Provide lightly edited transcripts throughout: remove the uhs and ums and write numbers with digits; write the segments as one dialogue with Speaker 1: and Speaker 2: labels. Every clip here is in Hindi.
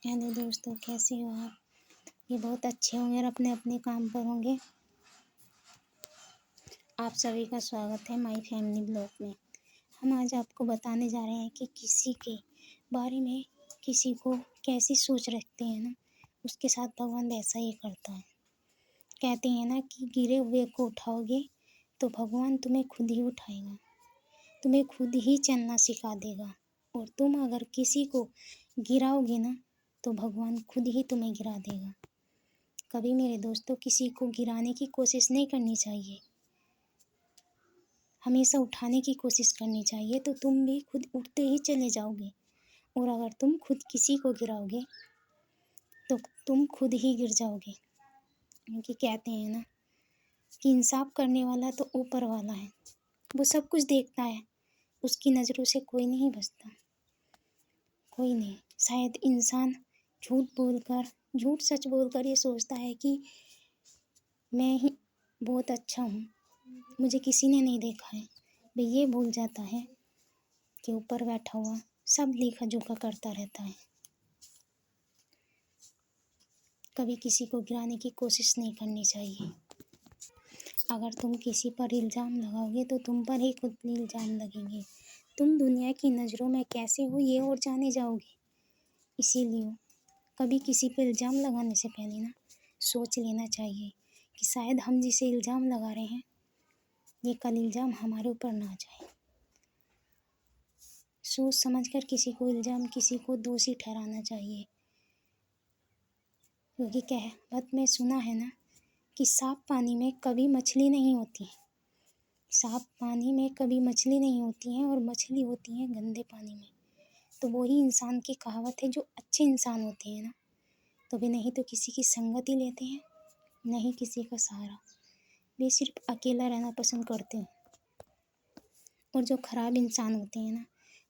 Speaker 1: हेलो दोस्तों, कैसे हो आप? ये बहुत अच्छे होंगे और अपने अपने काम पर होंगे। आप सभी का स्वागत है माय फैमिली ब्लॉग में। हम आज आपको बताने जा रहे हैं कि किसी के बारे में किसी को कैसी सोच रखते हैं ना, उसके साथ भगवान वैसा ही करता है। कहते हैं ना कि गिरे हुए को उठाओगे तो भगवान तुम्हें खुद ही उठाएगा, तुम्हें खुद ही चलना सिखा देगा। और तुम अगर किसी को गिराओगे ना तो भगवान खुद ही तुम्हें गिरा देगा। कभी मेरे दोस्तों किसी को गिराने की कोशिश नहीं करनी चाहिए, हमेशा उठाने की कोशिश करनी चाहिए, तो तुम भी खुद उठते ही चले जाओगे। और अगर तुम खुद किसी को गिराओगे तो तुम खुद ही गिर जाओगे। क्योंकि कहते हैं ना कि इंसाफ करने वाला तो ऊपर वाला है, वो सब कुछ देखता है, उसकी नज़रों से कोई नहीं बचता, कोई नहीं। शायद इंसान झूठ सच बोलकर ये सोचता है कि मैं ही बहुत अच्छा हूँ, मुझे किसी ने नहीं देखा है। वे ये भूल जाता है कि ऊपर बैठा हुआ सब लेखा जोखा करता रहता है। कभी किसी को गिराने की कोशिश नहीं करनी चाहिए। अगर तुम किसी पर इल्ज़ाम लगाओगे तो तुम पर ही खुद इल्ज़ाम लगेंगे। तुम दुनिया की नज़रों में कैसे हो ये और जाने जाओगे। इसीलिए कभी किसी पर इल्ज़ाम लगाने से पहले ना सोच लेना चाहिए कि शायद हम जिसे इल्ज़ाम लगा रहे हैं ये कल इल्ज़ाम हमारे ऊपर ना आ जाए। सोच समझकर किसी को दोषी ठहराना चाहिए। क्योंकि कहावत में सुना है ना कि साफ पानी में कभी मछली नहीं होती है। साफ पानी में कभी मछली नहीं होती है और मछली होती है गंदे पानी में। तो वही इंसान की कहावत है। जो अच्छे इंसान होते हैं ना तो वे नहीं तो किसी की संगति लेते हैं, नहीं किसी का सहारा, वे सिर्फ अकेला रहना पसंद करते हैं। और जो खराब इंसान होते हैं ना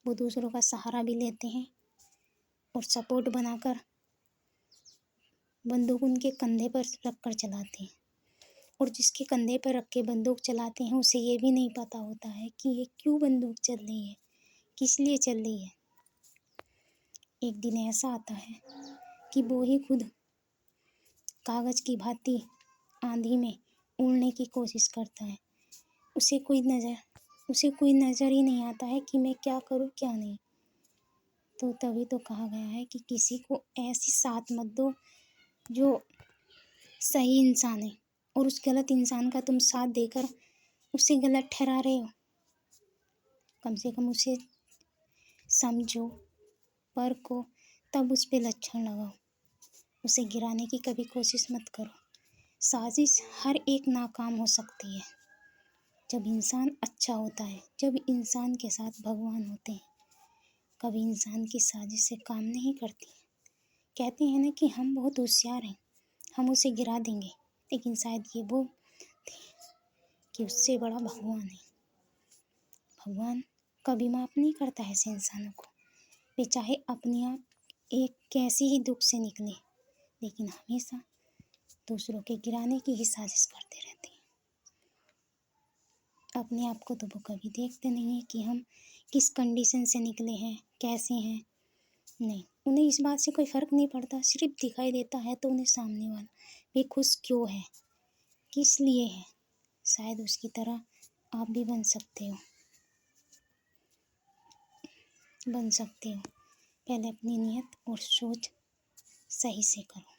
Speaker 1: वो दूसरों का सहारा भी लेते हैं और सपोर्ट बनाकर बंदूक उनके कंधे पर रख कर चलाते हैं। और जिसके कंधे पर रख के बंदूक चलाते हैं उसे ये भी नहीं पता होता है कि ये क्यों बंदूक चल रही है, किस लिए चल रही है। एक दिन ऐसा आता है कि वो ही खुद कागज़ की भांति आंधी में उड़ने की कोशिश करता है। उसे कोई नज़र ही नहीं आता है कि मैं क्या करूँ क्या नहीं। तो तभी तो कहा गया है कि किसी को ऐसी साथ मत दो जो सही इंसान है और उस गलत इंसान का तुम साथ देकर उसे गलत ठहरा रहे हो। कम से कम उसे समझो, परखो, तब उस पे लक्षण लगाओ। उसे गिराने की कभी कोशिश मत करो। साजिश हर एक नाकाम हो सकती है जब इंसान अच्छा होता है, जब इंसान के साथ भगवान होते हैं। कभी इंसान की साजिश से काम नहीं करती। कहते हैं ना कि हम बहुत होशियार हैं, हम उसे गिरा देंगे, लेकिन शायद ये वो कि उससे बड़ा भगवान है। भगवान कभी माफ़ नहीं करता ऐसे इंसानों को। वे चाहे अपने आप एक कैसे ही दुख से निकले, लेकिन हमेशा दूसरों के गिराने की ही साजिश करते रहते हैं। अपने आप को तो वो कभी देखते नहीं है कि हम किस कंडीशन से निकले हैं, कैसे हैं। नहीं, उन्हें इस बात से कोई फ़र्क नहीं पड़ता। सिर्फ दिखाई देता है तो उन्हें सामने वाला वे खुश क्यों है, किस लिए है। शायद उसकी तरह आप भी बन सकते हो। पहले अपनी नीयत और सोच सही से करो।